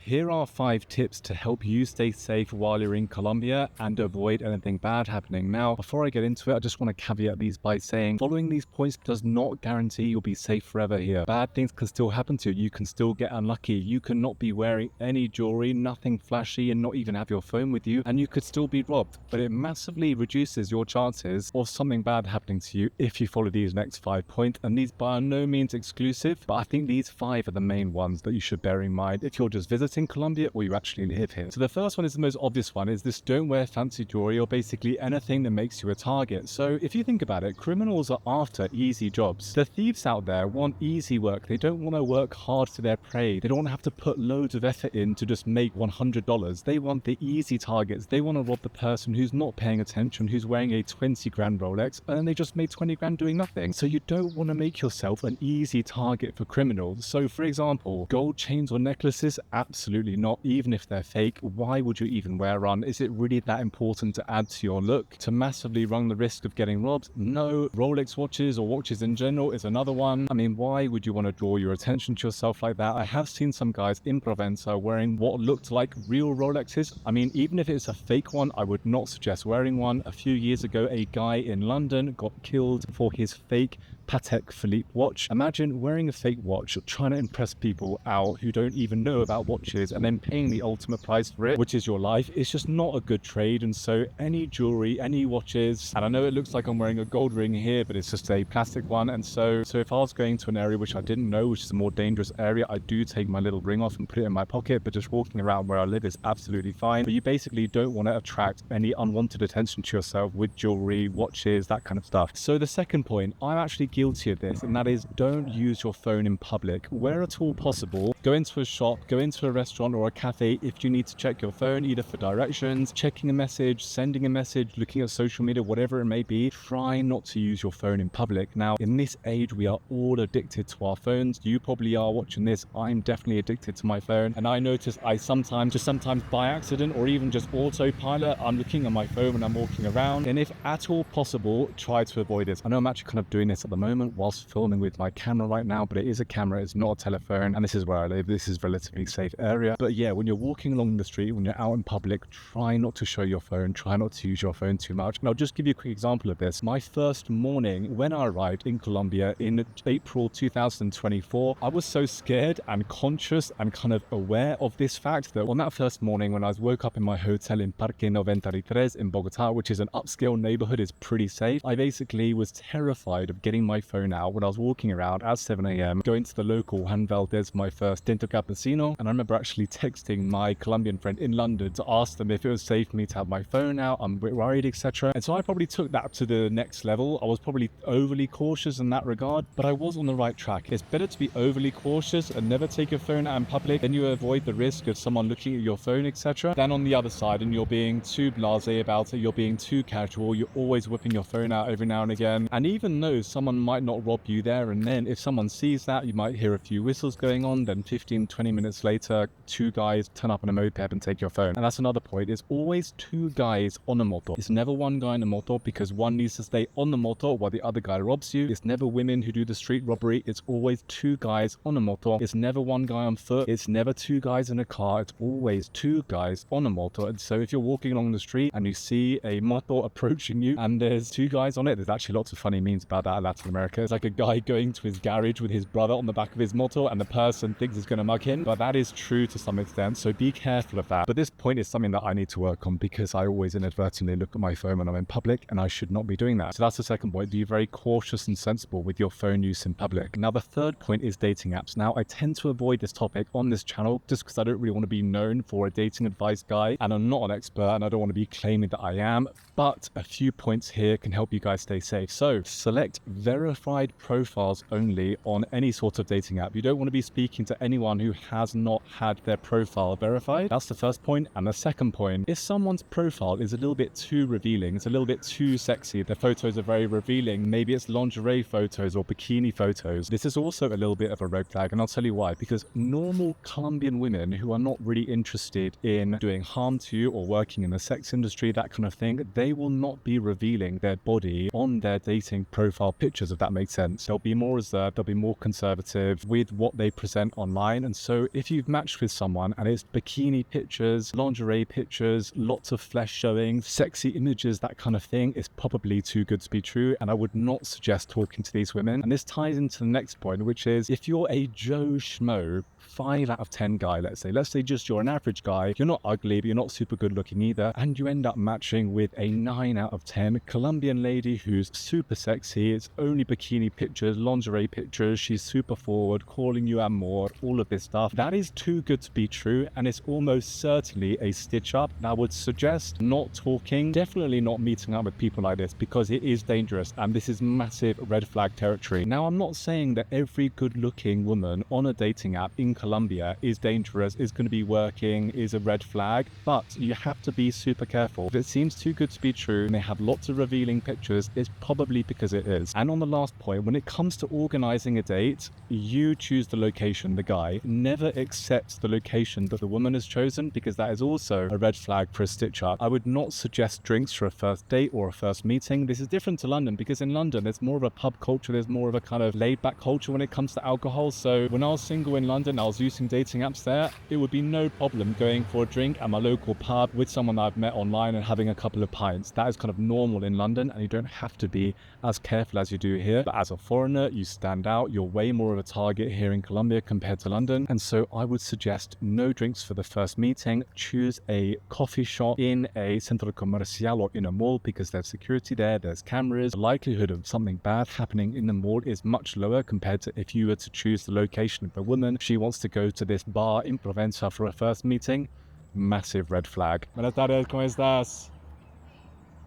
here are 5 tips to help you stay safe while you're in Colombia and avoid anything bad happening. Now, before I get into it, I just want to caveat these by saying following these points does not guarantee you'll be safe forever here. Bad things can still happen to you. You can still get unlucky. You can not be wearing any jewelry, nothing flashy, and not even have your phone with you, and you could still be robbed. But it massively reduces your chances of something bad happening to you if you follow these next 5 points. And these by no means exclusive, but I think these 5 are the main ones that you should bear in mind if you're just visiting Colombia or you actually live here. So the first one is the most obvious one, is this: don't wear fancy jewelry or basically anything that makes you a target. So if you think about it, criminals are after easy jobs. The thieves out there want easy work. They don't want to work hard for their prey. They don't want to have to put loads of effort in to just make $100. They want the easy targets. They want to rob the person who's not paying attention, who's wearing a 20 grand Rolex, and then they just made 20 grand doing nothing. So you don't want to make yourself an easy target for criminals. So for example, gold chains or necklaces, absolutely not. Even if they're fake, why would you even wear one? Is it really that important to add to your look to massively run the risk of getting robbed? No. Rolex watches or watches in general is another one. I mean, why would you want to draw your attention to yourself like that? I have seen some guys in Provenza wearing what looked like real Rolexes. I mean, even if it's a fake one, I would not suggest wearing one. A few years ago, a guy in London got killed for his fake Patek Philippe watch. Imagine wearing a fake watch, trying to impress people out who don't even know about watches, and then paying the ultimate price for it, which is your life. It's just not a good trade. And so any jewelry, any watches, and I know it looks like I'm wearing a gold ring here, but it's just a plastic one. And so if I was going to an area which I didn't know, which is a more dangerous area, I do take my little ring off and put it in my pocket, but just walking around where I live is absolutely fine. But you basically don't want to attract any unwanted attention to yourself with jewelry, watches, that kind of stuff. So the second point, I'm actually guilty of this, and that is, don't use your phone in public. Where at all possible, go into a shop, go into a restaurant or a cafe if you need to check your phone, either for directions, checking a message, sending a message, looking at social media, whatever it may be. Try not to use your phone in public. Now, in this age, we are all addicted to our phones. You probably are watching this. I'm definitely addicted to my phone, and I notice I sometimes by accident or even just autopilot, I'm looking at my phone when I'm walking around. And if at all possible, try to avoid this. I know I'm actually kind of doing this at the moment whilst filming with my camera right now, but it is a camera, it's not a telephone, and this is where I live. This is a relatively safe area. But yeah, when you're walking along the street, when you're out in public, try not to show your phone, try not to use your phone too much. And I'll just give you a quick example of this. My first morning when I arrived in Colombia in April 2024, I was so scared and conscious and kind of aware of this fact that on that first morning when I woke up in my hotel in Parque 93 in Bogota, which is an upscale neighborhood, is pretty safe, I basically was terrified of getting my phone out when I was walking around at 7 a.m, going to the local Juan Valdez, my first Tinto Cappuccino. And I remember actually texting my Colombian friend in London to ask them if it was safe for me to have my phone out. I'm a bit worried, etc. And so I probably took that to the next level. I was probably overly cautious in that regard, but I was on the right track. It's better to be overly cautious and never take your phone out in public, then you avoid the risk of someone looking at your phone, etc. Than on the other side, and you're being too blasé about it, you're being too casual, you're always whipping your phone out every now and again. And even though someone might not rob you there and then, if someone sees that, you might hear a few whistles going on, then 15-20 minutes later, 2 guys turn up in a moped and take your phone. And that's another point, it's always 2 guys on a motor. It's never one guy on a motor, because one needs to stay on the motor while the other guy robs you. It's never women who do the street robbery. It's always 2 guys on a motor. It's never one guy on foot. It's never 2 guys in a car. It's always 2 guys on a motor. And so if you're walking along the street and you see a motor approaching you and there's 2 guys on it, there's actually lots of funny memes about that in Latin America. It's like a guy going to his garage with his brother on the back of his motor, and the person thinks he's going to mug him, but that is true to some extent, so be careful of that. But this point is something that I need to work on, because I always inadvertently look at my phone when I'm in public, and I should not be doing that. So that's the second point, be very cautious and sensible with your phone use in public. Now the third point is dating apps. Now I tend to avoid this topic on this channel just because I don't really want to be known for a dating advice guy, and I'm not an expert, and I don't want to be claiming that I am, but a few points here can help you guys stay safe. So select verified profiles only on any sort of dating app. You don't want to be speaking to anyone who has not had their profile verified. That's the first point. And the second point, if someone's profile is a little bit too revealing, it's a little bit too sexy, their photos are very revealing, maybe it's lingerie photos or bikini photos, this is also a little bit of a red flag. And I'll tell you why. Because normal Colombian women who are not really interested in doing harm to you or working in the sex industry, that kind of thing, they will not be revealing their body on their dating profile pictures. pictures, if that makes sense. They'll be more reserved, they'll be more conservative with what they present online. And so if you've matched with someone and it's bikini pictures, lingerie pictures, lots of flesh showing, sexy images, that kind of thing, it's probably too good to be true. And I would not suggest talking to these women. And this ties into the next point, which is if you're a Joe Schmo 5 out of 10 guy, let's say just you're an average guy, you're not ugly, but you're not super good looking either, and you end up matching with a 9 out of 10 Colombian lady who's super sexy, it's only bikini pictures, lingerie pictures, she's super forward, calling you amor, all of this stuff, that is too good to be true, and it's almost certainly a stitch up. And I would suggest not talking, definitely not meeting up with people like this, because it is dangerous, and this is massive red flag territory. Now, I'm not saying that every good looking woman on a dating app in Colombia is dangerous, is going to be working, is a red flag, but you have to be super careful. If it seems too good to be true and they have lots of revealing pictures, it's probably because it is. And on the last point, when it comes to organizing a date, you choose the location. The guy never accepts the location that the woman has chosen, because that is also a red flag for a stitch up. I would not suggest drinks for a first date or a first meeting. This is different to London, because in London there's more of a pub culture, there's more of a kind of laid back culture when it comes to alcohol. So when I was single in London, I was using dating apps there, it would be no problem going for a drink at my local pub with someone I've met online and having a couple of pints. That is kind of normal in London, and you don't have to be as careful as you do here. But as a foreigner, you stand out. You're way more of a target here in Colombia compared to London. And so I would suggest no drinks for the first meeting. Choose a coffee shop in a centro comercial or in a mall, because there's security there, there's cameras. The likelihood of something bad happening in the mall is much lower compared to if you were to choose the location of the woman. She wants to go to this bar in Provenza for a first meeting. Massive red flag. Buenas tardes, ¿cómo estás?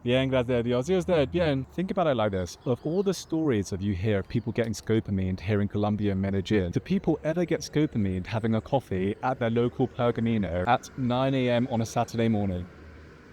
Bien, gracias a Dios. ¿Y usted? Bien. Think about it like this. Of all the stories of you hear of people getting scopomined here in Colombia and Medellin, do people ever get scopomined having a coffee at their local Pergamino at 9 a.m. on a Saturday morning?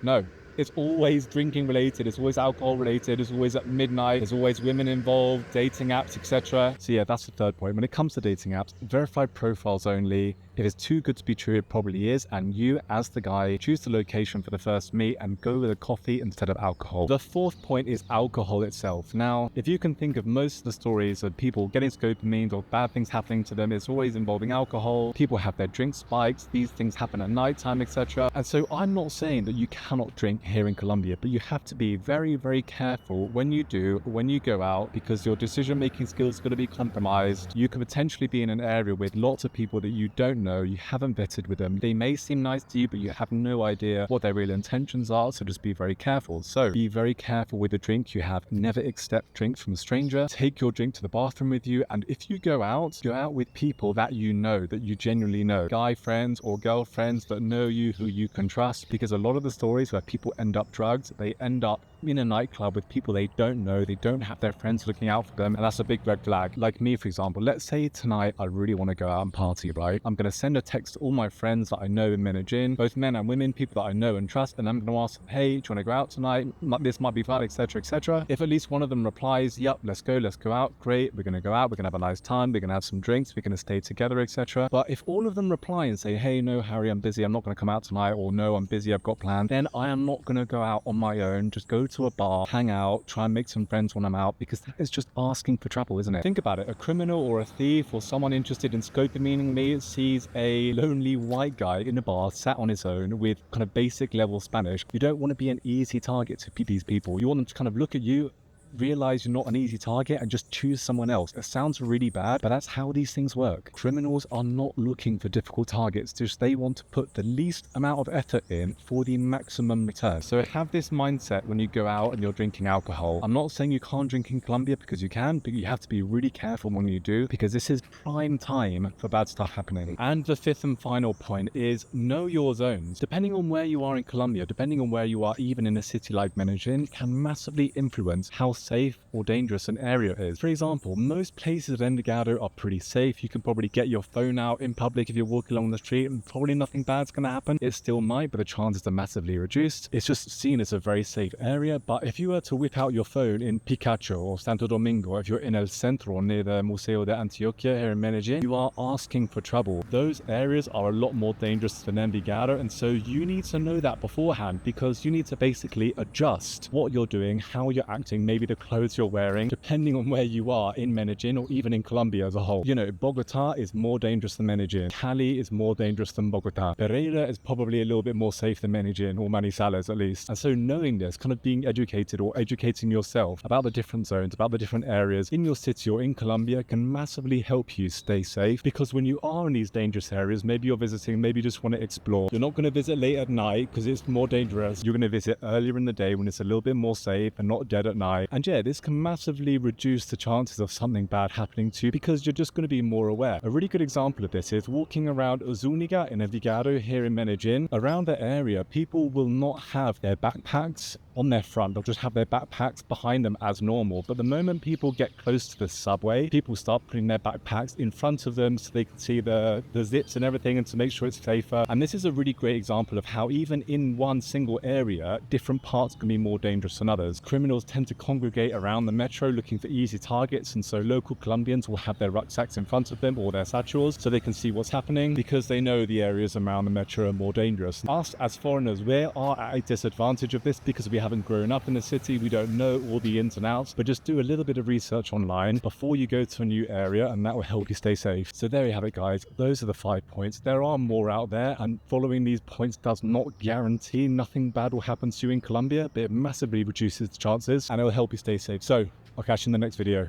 No. It's always drinking related, it's always alcohol related, it's always at midnight, there's always women involved, dating apps, etc. So yeah, that's the third point. When it comes to dating apps, verified profiles only. If it's too good to be true, it probably is. And you, as the guy, choose the location for the first meet and go with a coffee instead of alcohol. The fourth point is alcohol itself. Now, if you can think of most of the stories of people getting scopomined or bad things happening to them, it's always involving alcohol. People have their drink spikes, these things happen at nighttime, etc. And so I'm not saying that you cannot drink here in Colombia, but you have to be very, very careful when you do, when you go out, because your decision-making skills are going to be compromised. You could potentially be in an area with lots of people that you don't know, you haven't vetted with them. They may seem nice to you, but you have no idea what their real intentions are, so just be very careful. So be very careful with the drink you have. Never accept drinks from a stranger. Take your drink to the bathroom with you, and if you go out with people that you know, that you genuinely know, guy friends or girlfriends that know you, who you can trust, because a lot of the stories where people end up drugged, they end up in a nightclub with people they don't know, they don't have their friends looking out for them, and that's a big red flag. Like me, for example, let's say tonight I really want to go out and party, right? I'm going to send a text to all my friends that I know in Medellin, both men and women, people that I know and trust, and I'm going to ask them, hey, do you want to go out tonight? This might be fun, etc, etc. If at least one of them replies, yep, let's go out, great, we're going to go out, we're going to have a nice time, we're going to have some drinks, we're going to stay together, etc. But if all of them reply and say, hey, no, Harry, I'm busy, I'm not going to come out tonight, or no, I'm busy, I've got plans, then I am not going to go out on my own, just go to a bar, hang out, try and make some friends when I'm out, because that is just asking for trouble, isn't it? Think about it. A criminal or a thief or someone interested in scopomining me sees a lonely white guy in a bar sat on his own with kind of basic level Spanish. You don't want to be an easy target to these people. You want them to kind of look at you, realize you're not an easy target, and just choose someone else. It sounds really bad, but that's how these things work. Criminals are not looking for difficult targets, just they want to put the least amount of effort in for the maximum return. So have this mindset when you go out and you're drinking alcohol. I'm not saying you can't drink in Colombia, because you can, but you have to be really careful when you do, because this is prime time for bad stuff happening. And the fifth and final point is know your zones. Depending on where you are in Colombia, depending on where you are even in a city like Medellin, can massively influence how safe or dangerous an area is. For example, most places at Envigado are pretty safe. You can probably get your phone out in public if you're walking along the street, and probably nothing bad's going to happen. It still might, but the chances are massively reduced. It's just seen as a very safe area. But if you were to whip out your phone in Picacho or Santo Domingo, if you're in El Centro near the Museo de Antioquia here in Medellin, you are asking for trouble. Those areas are a lot more dangerous than Envigado, and so you need to know that beforehand, because you need to basically adjust what you're doing, how you're acting, maybe the clothes you're wearing, depending on where you are in Medellin or even in Colombia as a whole. You know, Bogota is more dangerous than Medellin. Cali is more dangerous than Bogota. Pereira is probably a little bit more safe than Medellin, or Manizales at least. And so knowing this, kind of being educated or educating yourself about the different zones, about the different areas in your city or in Colombia can massively help you stay safe, because when you are in these dangerous areas, maybe you're visiting, maybe you just want to explore, you're not going to visit late at night because it's more dangerous. You're going to visit earlier in the day when it's a little bit more safe and not dead at night. And yeah, this can massively reduce the chances of something bad happening to you because you're just going to be more aware. A really good example of this is walking around Zúñiga in Envigado here in Medellin. Around the area, people will not have their backpacks on their front. They'll just have their backpacks behind them as normal. But the moment people get close to the subway, people start putting their backpacks in front of them so they can see the zips and everything, and to make sure it's safer. And this is a really great example of how even in one single area, different parts can be more dangerous than others. Criminals tend to congregate around the metro looking for easy targets, and so local Colombians will have their rucksacks in front of them or their satchels so they can see what's happening, because they know the areas around the metro are more dangerous. Us as foreigners, we are at a disadvantage of this because we haven't grown up in the city. We don't know all the ins and outs, but just do a little bit of research online before you go to a new area, and that will help you stay safe. So there you have it, guys. Those are the 5 points. There are more out there, and following these points does not guarantee nothing bad will happen to you in Colombia, but it massively reduces the chances and it will help you stay safe. So I'll catch you in the next video.